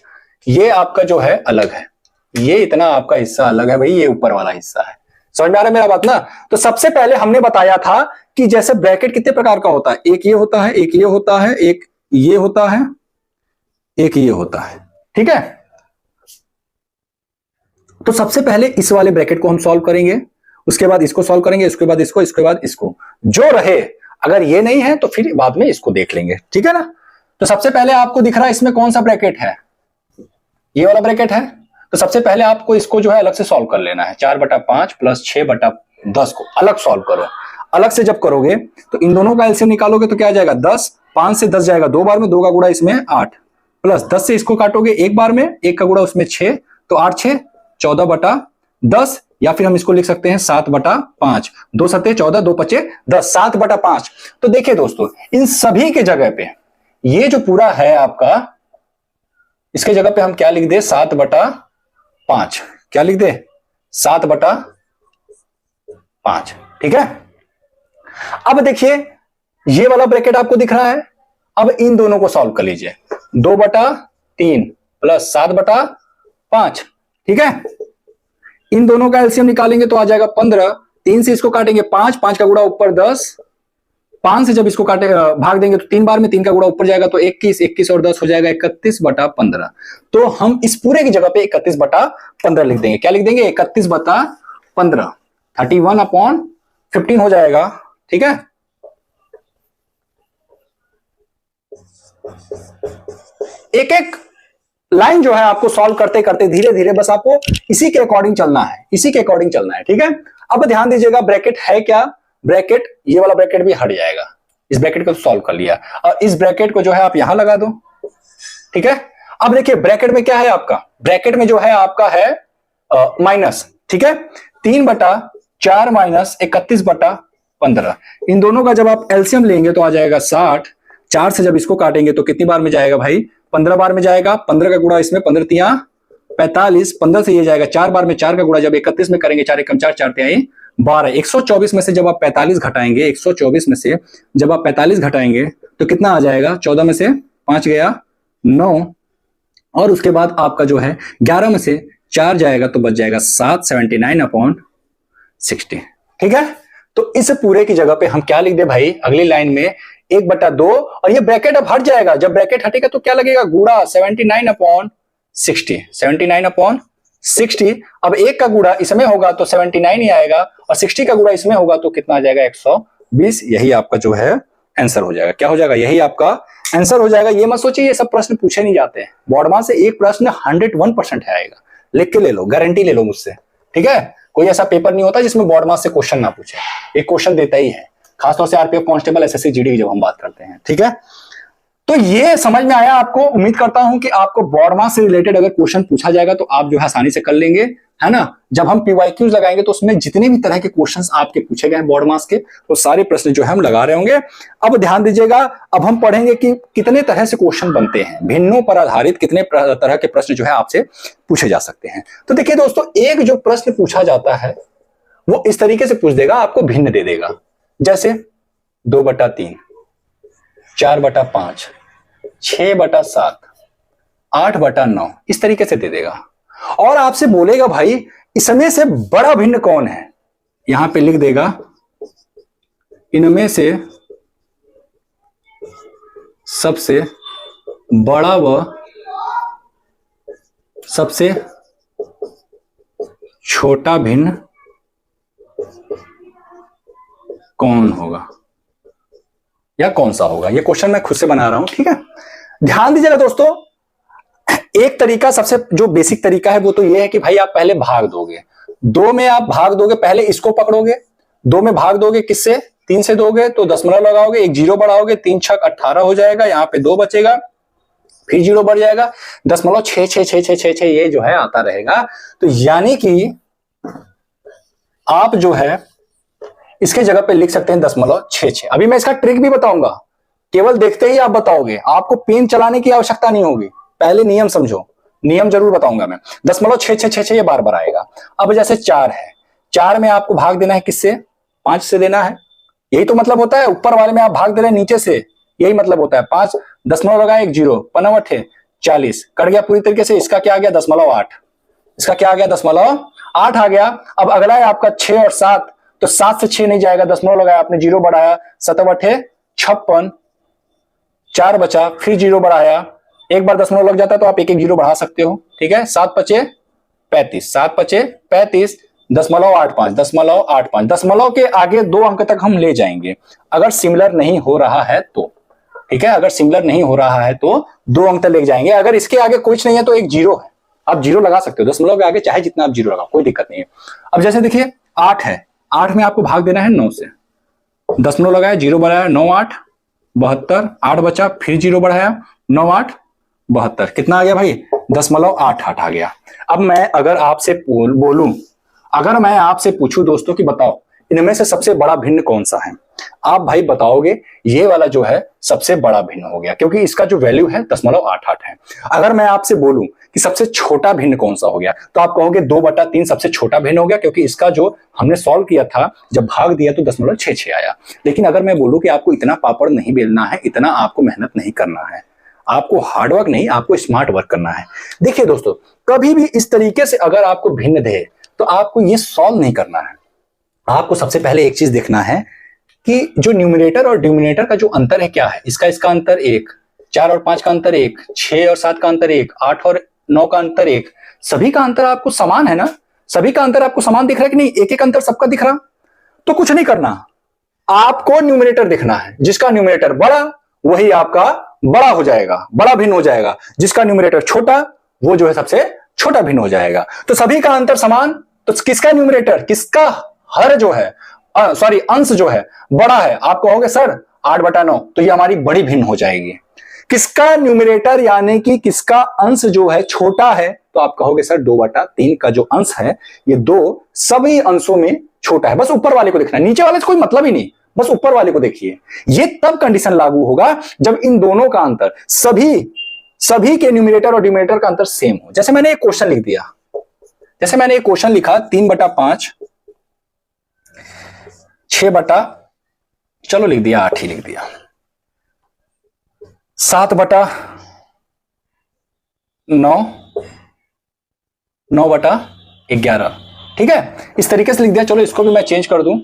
ये आपका जो है अलग है, ये इतना आपका हिस्सा अलग है भाई, ये ऊपर वाला हिस्सा है। समझ में आ रहा है मेरा बात ना? तो सबसे पहले हमने बताया था कि जैसे ब्रैकेट कितने प्रकार का होता है, एक ये होता है, एक ये होता है, एक ये होता है, एक ये होता है, ठीक है। तो सबसे पहले इस वाले ब्रैकेट को हम सॉल्व करेंगे, उसके बाद इसको सॉल्व करेंगे, उसके बाद इसको, इसके बाद इसको, जो रहे। अगर ये नहीं है तो फिर बाद में इसको देख लेंगे, ठीक है ना। तो सबसे पहले आपको दिख रहा है इसमें कौन सा ब्रैकेट है, ये वाला ब्रैकेट है। तो सबसे पहले आपको इसको जो है अलग से सॉल्व कर लेना है, 4/5 प्लस 6/10 को अलग सॉल्व करो। अलग से जब करोगे तो इन दोनों का एलसीएम निकालोगे तो क्या आ जाएगा, 10, 5 से 10 जाएगा 2 बार में, 2 का गुणा इसमें 8, प्लस 10 से इसको काटोगे 1 बार में, 1 का गुणा उसमें 6, तो 8 6 14/10, या फिर हम इसको लिख सकते हैं 7/5, 2 7 14, 2 5 10, 7/5। तो देखिए दोस्तों, इन सभी के जगह पे ये जो पूरा है आपका, इसके जगह पे हम क्या लिख दे, 7/5, क्या लिख दे, 7/5, ठीक है। अब देखिए ये वाला ब्रैकेट आपको दिख रहा है, अब इन दोनों को सॉल्व कर लीजिए, 2/3 प्लस 7/5, ठीक है। इन दोनों का एलसीएम निकालेंगे तो आ जाएगा 15, 3 से इसको काटेंगे 5, 5 का गुणा ऊपर 10, 5 से जब इसको काटे भाग देंगे तो 3 बार में, 3 का गुणा ऊपर जाएगा तो 21, 21 और 10 हो जाएगा 31/15। तो हम इस पूरे की जगह पे 31/15 लिख देंगे, क्या लिख देंगे, 31/15, 31/15 हो जाएगा, ठीक है। एक एक लाइन जो है आपको सॉल्व करते करते धीरे धीरे बस आपको इसी के अकॉर्डिंग चलना है, इसी के अकॉर्डिंग चलना है, ठीक है। अब ध्यान दीजिएगा, ब्रैकेट है क्या, ब्रैकेट, ये वाला ब्रैकेट भी हट जाएगा, इस ब्रैकेट को सॉल्व कर लिया, और इस ब्रैकेट को जो है आप यहां लगा दो, ठीक है। अब देखिए ब्रैकेट में क्या है आपका, ब्रैकेट में जो है आपका है माइनस, ठीक है, 3/4 माइनस 31/15। इन दोनों का जब आप एलसीएम लेंगे तो आ जाएगा 60, 4 से जब इसको काटेंगे तो कितनी बार में जाएगा भाई, 15 बार में जाएगा, 15 का गुणा इसमें 15 तिया 45, 15 से ये जाएगा 4 बार में, 4 का गुणा जब 31 में करेंगे, 4 एकम 4, 4 तिहाई 12, 124 में से जब आप 45 घटाएंगे, 124 में से जब आप 45 घटाएंगे तो कितना आ जाएगा, 14 में से 5 गया 9, और उसके बाद आपका जो है 11 में से 4 जाएगा तो बच जाएगा 7, 79/60, ठीक है। तो इस पूरे की जगह पे हम क्या लिख दे भाई, अगली लाइन में 1/2, और ये ब्रैकेट अब हट जाएगा, जब ब्रैकेट हटेगा तो क्या लगेगा, गुणा 79/60, 79/60। अब 1 का गुणा इसमें होगा तो 79 ही आएगा, और 60 का गुणा इसमें होगा तो कितना आ जाएगा, 120। यही आपका जो है आंसर हो जाएगा, क्या हो जाएगा, यही आपका आंसर हो जाएगा। ये मत सोचिए ये सब प्रश्न पूछे नहीं जाते हैं, बोर्ड मार्क्स से एक प्रश्न 101% है आएगा, लिख के ले लो, गारंटी ले लो मुझसे, ठीक है। कोई ऐसा पेपर नहीं होता जिसमें बोर्ड मार्क्स से क्वेश्चन ना पूछे, एक क्वेश्चन देता ही है, खासतौर से आरपीएफ कांस्टेबल, एसएससी, जीडी की जब हम बात करते हैं, ठीक है। तो ये समझ में आया आपको, उम्मीद करता हूं कि आपको बोर्ड मार्क्स से रिलेटेड अगर क्वेश्चन पूछा जाएगा तो आप जो है आसानी से कर लेंगे, है ना। जब हम पीवाईक्यूज लगाएंगे तो उसमें जितने भी तरह के क्वेश्चंस आपके पूछे गए बोर्ड मार्क्स के, वो सारे प्रश्न जो है हम लगा रहे होंगे। अब ध्यान दीजिएगा, अब हम पढ़ेंगे कि कितने तरह से क्वेश्चन बनते हैं, भिन्नों पर आधारित कितने तरह के प्रश्न जो है आपसे पूछे जा सकते हैं। तो देखिए दोस्तों, एक जो प्रश्न पूछा जाता है वो इस तरीके से पूछ देगा, आपको भिन्न दे देगा, जैसे 2/3, 4/5, 6/7, 8/9, इस तरीके से दे देगा, और आपसे बोलेगा भाई इसमें से बड़ा भिन्न कौन है, यहां पे लिख देगा इनमें से सबसे बड़ा व सबसे छोटा भिन्न कौन होगा या कौन सा होगा। ये क्वेश्चन मैं खुद से बना रहा हूं, ठीक है। ध्यान दीजिएगा दोस्तों, एक तरीका, सबसे जो बेसिक तरीका है वो तो ये है कि भाई आप पहले भाग दोगे, 2 में आप भाग दोगे, पहले इसको पकड़ोगे, 2 में भाग दोगे किससे, 3 से दोगे तो दशमलव लगाओगे, एक जीरो बढ़ाओगे, 3 छक 18 हो जाएगा, यहाँ पे 2 बचेगा, फिर जीरो बढ़ जाएगा, 0.66666 ये जो है आता रहेगा। तो यानी कि आप जो है इसके जगह पे लिख सकते हैं 0.66। अभी मैं इसका ट्रिक भी बताऊंगा, केवल देखते ही आप बताओगे, आपको पेन चलाने की आवश्यकता नहीं होगी, पहले नियम समझो, नियम जरूर बताऊंगा मैं। 0.6666 ये बार बार आएगा। अब जैसे 4 है, 4 में आपको भाग देना है किससे? 5 से देना है, यही तो मतलब होता है। ऊपर वाले में आप भाग दे रहे हैं नीचे से, यही मतलब होता है। 5 दशमलव लगाए, एक जीरो, 5 है 40, कट गया पूरी तरीके से। इसका क्या आ गया? 0.8। इसका क्या आ गया? 0.8 आ गया। अब अगला है आपका 6 और 7, तो 7 से 6 नहीं जाएगा, दशमलव लगाया आपने, जीरो बढ़ाया, 7 है 56, 4 बचा, फिर जीरो बढ़ाया, एक बार दशमलव लग जाता है तो आप एक एक जीरो बढ़ा सकते हो, ठीक है। 7 पचे 35, 7 पचे 35, 0.85, 0.85, दशमलव के आगे 2 अंक तक हम ले जाएंगे अगर सिमिलर नहीं हो रहा है तो, ठीक है। अगर सिमिलर नहीं हो रहा है तो 2 अंक तक ले जाएंगे। अगर इसके आगे कुछ नहीं है तो एक जीरो है, आप जीरो लगा सकते हो, दशमलव के आगे चाहे जितना आप जीरो लगाओ, कोई दिक्कत नहीं है। अब जैसे देखिए 8 है, 8 में आपको भाग देना है 9 से, दशमलव लगाया, जीरो बढ़ाया, 9 8 72, 8 बचा, फिर जीरो बढ़ाया, 9 8 72, कितना आ गया भाई? 0.88 आ गया। अब मैं अगर आपसे बोलूं, अगर मैं आपसे पूछूं दोस्तों कि बताओ इनमें से सबसे बड़ा भिन्न कौन सा है, आप भाई बताओगे ये वाला जो है सबसे बड़ा भिन्न हो गया, क्योंकि इसका जो वैल्यू है 0.88 है। अगर मैं आपसे बोलूं कि सबसे छोटा भिन्न कौन सा हो गया, तो आप कहोगे 2/3 सबसे छोटा भिन्न हो गया, क्योंकि इसका जो हमने सॉल्व किया था जब भाग दिया तो 0.66 आया। लेकिन अगर मैं बोलूं कि आपको इतना पापड़ नहीं बेलना है, इतना आपको मेहनत नहीं करना है, आपको हार्डवर्क नहीं, आपको स्मार्ट वर्क करना है। देखिए दोस्तों, कभी भी इस तरीके से अगर आपको भिन्न दे तो आपको ये सॉल्व नहीं करना है। आपको सबसे पहले एक चीज देखना है कि जो न्यूमरेटर और डिनोमिनेटर का जो अंतर है क्या है। इसका अंतर 1, 4 और 5 का अंतर 1, 6 और 7 का अंतर 1, 8 और 9 का अंतर 1, सभी का अंतर आपको समान है ना? सभी का अंतर आपको समान दिख रहा है कि नहीं? एक एक अंतर सबका दिख रहा, तो कुछ नहीं करना, आपको न्यूमरेटर देखना है। जिसका न्यूमरेटर बड़ा वही आपका बड़ा हो जाएगा, बड़ा भिन्न हो जाएगा। जिसका न्यूमरेटर छोटा वो जो है सबसे छोटा भिन्न हो जाएगा। तो सभी का अंतर समान, तो किसका न्यूमरेटर, किसका हर जो है सॉरी अंश जो है बड़ा है, आप कहोगे सर 8/9, तो ये हमारी बड़ी भिन्न हो जाएगी। किसका न्यूमरेटर यानी कि किसका अंश जो है छोटा है, तो आप कहोगे सर 2/3 का जो अंश है ये 2 सभी अंशों में छोटा है। बस ऊपर वाले को देखना, नीचे वाले से कोई मतलब ही नहीं, बस ऊपर वाले को देखिए। ये तब कंडीशन लागू होगा जब इन दोनों का अंतर, सभी के न्यूमरेटर और डिनोमिनेटर का अंतर सेम हो। जैसे मैंने एक क्वेश्चन लिख दिया, जैसे मैंने एक क्वेश्चन लिखा 3/5, 6 चलो लिख दिया 8 ही लिख दिया, 7/9, 9/11, ठीक है। इस तरीके से लिख दिया। चलो इसको भी मैं चेंज कर दूं,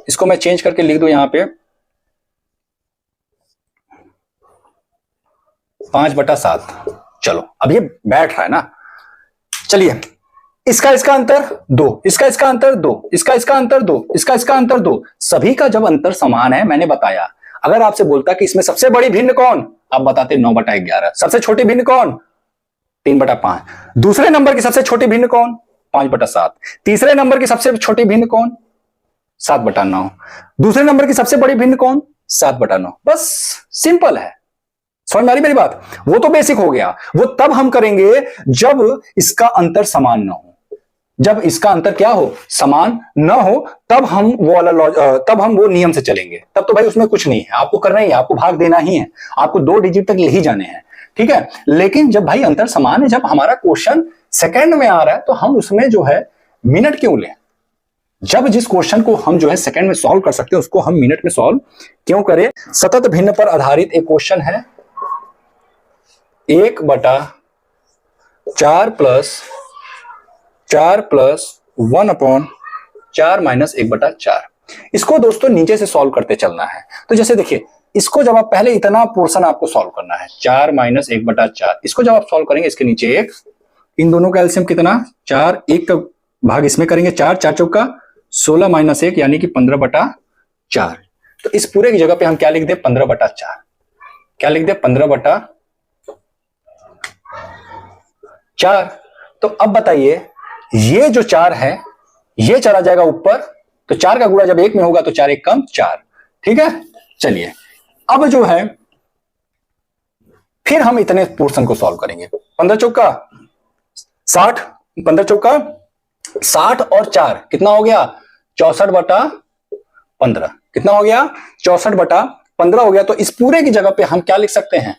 इसको मैं चेंज करके लिख दूं यहां पे 5/7। चलो अब ये बैठ रहा है ना। चलिए इसका अंतर 2, इसका अंतर 2, इसका अंतर 2, इसका अंतर 2, सभी का जब अंतर समान है, मैंने बताया। अगर आपसे बोलता कि इसमें सबसे बड़ी भिन्न कौन, आप बताते 9/11। सबसे छोटी भिन्न कौन, 3/5। दूसरे नंबर की सबसे छोटी भिन्न कौन, 5/7। तीसरे नंबर की सबसे छोटी भिन्न कौन, 7/9। दूसरे नंबर की सबसे बड़ी भिन्न कौन, 7/9। बस सिंपल है। समझ में आ रही मेरी बात? वो तो बेसिक हो गया, वो तब हम करेंगे जब इसका अंतर समान ना हो। जब इसका अंतर क्या हो, समान ना हो, तब हम वो नियम से चलेंगे। तब तो भाई उसमें कुछ नहीं है, आपको करना ही है, आपको भाग देना ही है, आपको 2 डिजिट तक ले ही जाने हैं, ठीक है। लेकिन जब भाई अंतर समान है, जब हमारा क्वेश्चन सेकंड में आ रहा है, तो हम उसमें जो है मिनट क्यों लें? जब जिस क्वेश्चन को हम जो है सेकंड में सॉल्व कर सकते हैं उसको हम मिनट में सॉल्व क्यों करें? सतत भिन्न पर आधारित एक क्वेश्चन है, 1/4 प्लस 1/4 माइनस 1/4। इसको दोस्तों नीचे से सॉल्व करते चलना है। तो जैसे देखिए, इसको जब आप पहले इतना पोर्शन आपको सॉल्व करना है, 4 माइनस 1/4, इसको जब आप सॉल्व करेंगे इसके नीचे 1, इन दोनों का एलसीएम कितना, 4, 1 का भाग इसमें करेंगे, 4 4 चौका 16 माइनस 1 यानी कि 15/4। तो इस पूरे की जगह पे हम क्या लिख दे, 15/4। क्या लिख दे, 15/4। तो अब बताइए, ये जो 4 है ये चला जाएगा ऊपर, तो 4 का गुणा जब 1 में होगा तो 4 1 कम 4। ठीक है, चलिए अब जो है फिर हम इतने पोर्शन को सॉल्व करेंगे। 15 चौका 60, 15 चौका 60 और 4 कितना हो गया 64/15। कितना हो गया 64/15 हो गया। तो इस पूरे की जगह पे हम क्या लिख सकते हैं,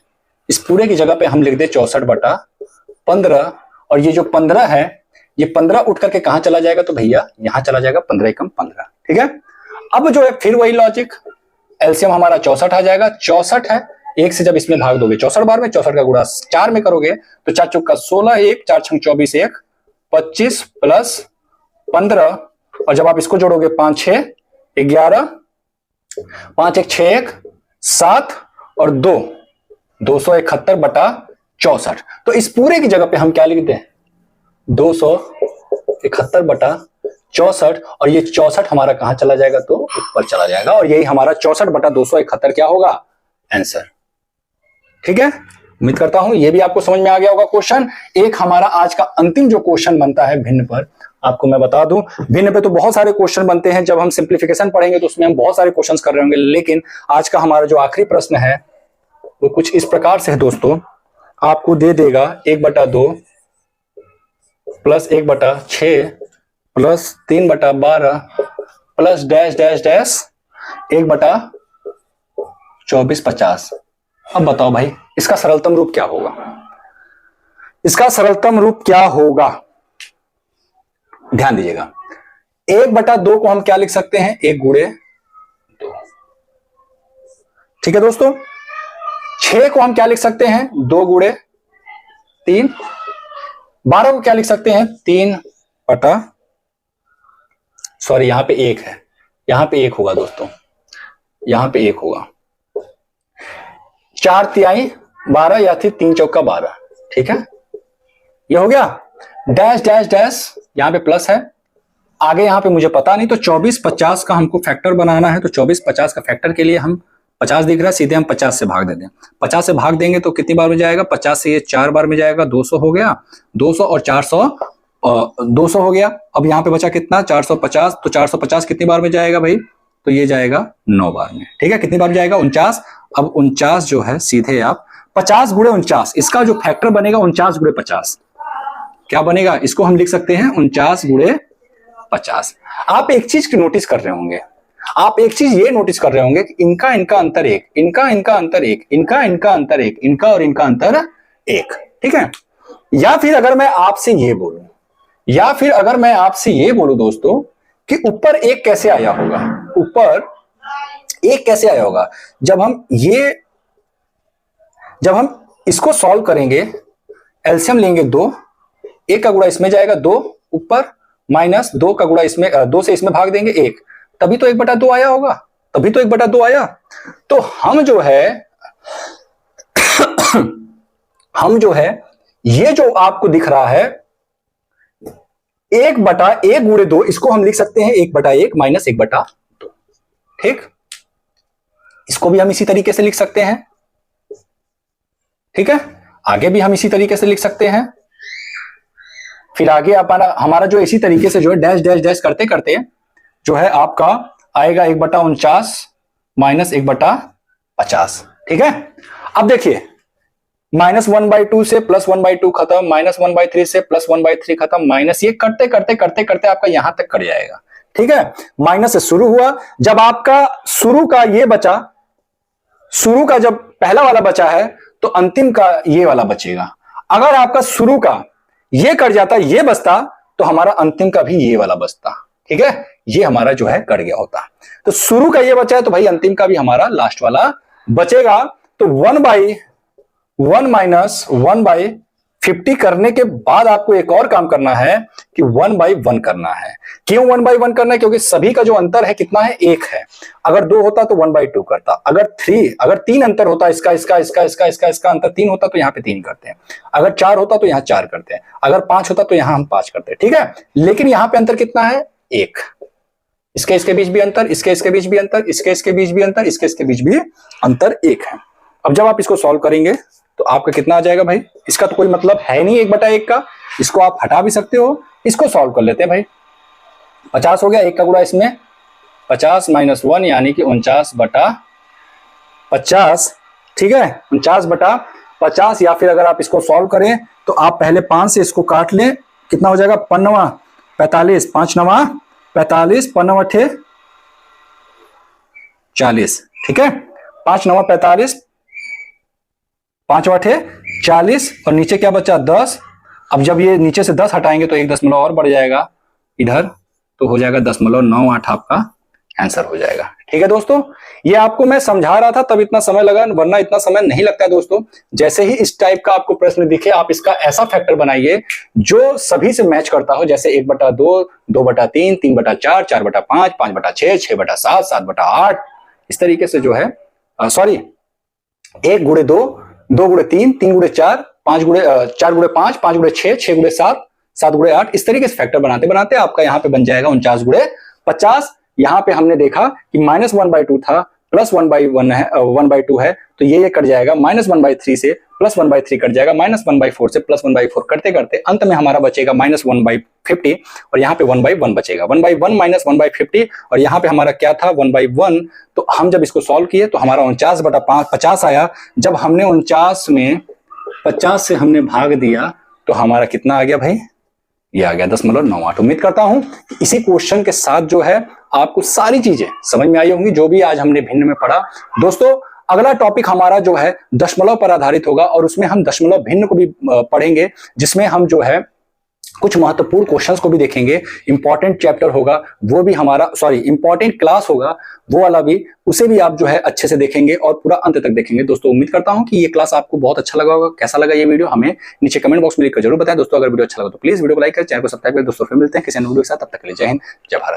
इस पूरे की जगह पे हम लिख दे 64/15 और ये जो 15 है ये 15 उठ करके कहां चला जाएगा तो भैया यहां चला जाएगा 15 एकम 15। ठीक है, अब जो है फिर वही लॉजिक, एलसीएम हमारा 64 आ जाएगा। 64 है, 1 से जब इसमें भाग दोगे 64 बार में, 64 का गुणा 4 में करोगे तो 4 चौका 16, 1 4 छंग 24, 1 25 प्लस 15 और जब आप इसको जोड़ोगे 5 6 11, 5 1 6 1 7 और 2 271/64। तो इस पूरे की जगह पे हम क्या लिखते हैं 271/64 और ये 64 हमारा कहां चला जाएगा तो ऊपर चला जाएगा और यही हमारा 64/271 क्या होगा आंसर। ठीक है, उम्मीद करता हूं ये भी आपको समझ में आ गया होगा क्वेश्चन। एक हमारा आज का अंतिम जो क्वेश्चन बनता है भिन्न पर, आपको मैं बता दूं भिन्न पे तो बहुत सारे क्वेश्चन बनते हैं, जब हम सिंप्लीफिकेशन पढ़ेंगे तो उसमें हम बहुत सारे क्वेश्चंस कर रहे होंगे, लेकिन आज का हमारा जो आखिरी प्रश्न है वो कुछ इस प्रकार से है दोस्तों, आपको दे देगा 1/2 plus 1/6 plus 3/12 plus dash dash dash 1/24/50। अब बताओ भाई इसका सरलतम रूप क्या होगा, इसका सरलतम रूप क्या होगा, ध्यान दीजिएगा। 1/2 को हम क्या लिख सकते हैं 1 गुणे 2। ठीक है दोस्तों, 6 को हम क्या लिख सकते हैं 2 गुणे 3। 12 को क्या लिख सकते हैं 3 बटा, सॉरी यहां पे 1 है, यहां पे 1 होगा दोस्तों, यहां पे 1 होगा। 4 तिहाई 12 या फिर 3 चौका 12। ठीक है, ये हो गया। डैश डैश डैश यहां पे प्लस है, आगे यहां पे मुझे पता नहीं, तो 24/50 का हमको फैक्टर बनाना है, तो 24/50 का फैक्टर के लिए हम 50 दिख रहा है, सीधे हम 50 से भाग देते हैं। 50 से भाग देंगे तो कितनी बार में जाएगा, 50 से ये 4 बार में जाएगा, 200 हो गया, 200 और 400 200 हो गया। अब यहाँ पे बचा कितना 450, तो 450 कितनी बार में जाएगा भाई, तो ये जाएगा 9 बार में। ठीक है, कितनी बार में जाएगा 49। अब 49 जो है सीधे आप 50 गुणे 49, इसका जो फैक्टर बनेगा 49 गुणे 50 क्या बनेगा, इसको हम लिख सकते हैं 49 गुणे 50। आप एक चीज की नोटिस कर रहे होंगे, आप एक चीज ये नोटिस कर रहे होंगे कि इनका अंतर 1, इनका अंतर 1, इनका अंतर 1, इनका और इनका अंतर 1। ठीक है, या फिर अगर मैं आपसे ये बोलूं, या फिर अगर मैं आपसे ये बोलूं दोस्तों कि ऊपर 1 कैसे आया होगा, ऊपर 1 कैसे आया होगा, जब हम इसको सॉल्व करेंगे, एलसीएम लेंगे 2, 1 का गुणा इसमें जाएगा 2 ऊपर, माइनस 2 का गुणा इसमें 2 से इसमें भाग देंगे 1, तभी तो 1/2 आया होगा, तभी तो 1/2 आया। तो हम जो है ये जो आपको दिख रहा है 1/1 गुणे 2, इसको हम लिख सकते हैं 1/1 माइनस 1/2। ठीक, इसको भी हम इसी तरीके से लिख सकते हैं। ठीक है, आगे भी हम इसी तरीके से लिख सकते हैं। फिर आगे हमारा जो इसी तरीके से जो है डैश डैश डैश करते करते जो है आपका आएगा 1/49 माइनस 1/50। ठीक है, अब देखिए -1/2 से +1/2 खत्म, -1/3 से +1/3 खत्म, माइनस ये करते करते करते करते आपका यहां तक कट जाएगा। ठीक है, माइनस से शुरू हुआ, जब आपका शुरू का ये बचा, शुरू का जब पहला वाला बचा है तो अंतिम का ये वाला बचेगा। अगर आपका शुरू का ये कट जाता, ये बचता, तो हमारा अंतिम का भी ये वाला बचता। ठीक है, ये हमारा जो है कट गया होता। तो शुरू का ये बचा है तो भाई अंतिम का भी हमारा लास्ट वाला बचेगा। तो 1/1 माइनस 1/50 करने के बाद आपको एक और काम करना है कि 1/1 करना है। क्यों 1/1 करना है, क्योंकि सभी का जो अंतर है कितना है 1 है। अगर 2 होता तो 1/2 करता, अगर 3 अंतर होता, इसका अंतर 3 होता तो यहाँ पे 3 करते हैं, अगर 4 होता तो यहाँ 4 करते हैं, अगर 5 होता तो यहाँ हम 5 करते हैं। ठीक है, लेकिन यहाँ पे अंतर कितना है 1, इसके बीच भी अंतर, इसके बीच भी अंतर, इसके बीच भी अंतर, इसके बीच भी अंतर 1 है। अब जब आप इसको सॉल्व करेंगे तो आपका कितना आ जाएगा भाई, इसका तो कोई मतलब है नहीं 1/1 का, इसको आप हटा भी सकते हो, इसको सॉल्व कर लेते हैं भाई। 50 हो गया, 1 का गुणा इसमें 50 माइनस 1 यानी कि 49/50। ठीक है, 49/50। या फिर अगर आप इसको सॉल्व करें तो आप पहले 5 से इसको काट लें, कितना हो जाएगा, 5 45, 5 9 45, 5 9 40। ठीक है, 5 9 45, 5 8 40 और नीचे क्या बचा, 10। अब जब ये नीचे से 10 हटाएंगे तो 1 दशमलव और बढ़ जाएगा इधर, तो हो जाएगा 0.98 आपका आंसर हो जाएगा। ठीक है दोस्तों, ये आपको मैं समझा रहा था तब इतना समय लगा, वरना इतना समय नहीं लगता है दोस्तों। जैसे ही इस टाइप का आपको प्रश्न दिखे, आप इसका ऐसा फैक्टर बनाइए जो सभी से मैच करता हो, जैसे 1/2, 2/3, 3/4, 4/5, 5/6, 6/7, 7/8, इस तरीके से जो है, sorry 1x2, 2x3, 3x4, 4x5, 5x6, 6x7, 7x8, इस तरीके से फैक्टर बनाते बनाते आपका यहाँ पे बन जाएगा 49x50। यहाँ पे हमने देखा कि -1/2 था, +1/1 है, 1/2 है, तो ये कट जाएगा। -1/3 से +1/3 कट जाएगा, -1/4 से +1/4 करते करते अंत में हमारा बचेगा -1/50 और यहाँ पे 1/1 बचेगा। 1/1 - 1/50 और यहाँ पे हमारा क्या था, 1/1। तो हम जब इसको सॉल्व किए तो हमारा 49/50 आया। जब हमने 49 में 50 से हमने भाग दिया तो हमारा कितना आ गया भाई, ये आ गया 0.98। उम्मीद करता हूं कि इसी क्वेश्चन के साथ जो है आपको सारी चीजें समझ में आई होंगी जो भी आज हमने भिन्न में पढ़ा। दोस्तों अगला टॉपिक हमारा जो है दशमलव पर आधारित होगा और उसमें हम दशमलव भिन्न को भी पढ़ेंगे, जिसमें हम जो है कुछ महत्वपूर्ण क्वेश्चंस को भी देखेंगे। इंपॉर्टेंट चैप्टर होगा वो भी हमारा, सॉरी इंपॉर्टेंट क्लास होगा वो वाला भी, उसे भी आप जो है अच्छे से देखेंगे और पूरा अंत तक देखेंगे। दोस्तों उम्मीद करता हूं कि ये क्लास आपको बहुत अच्छा लगा होगा। कैसा लगा ये वीडियो हमें नीचे कमेंट बॉक्स में लिखकर जरूर बताएं। दोस्तों अगर वीडियो अच्छा लगा तो प्लीज वीडियो को लाइक करें, चैनल को सब्सक्राइब करें। दोस्तों फिर मिलते हैं किसी अन्य वीडियो के साथ, तब तक के लिए जय हिंद, जय भारत।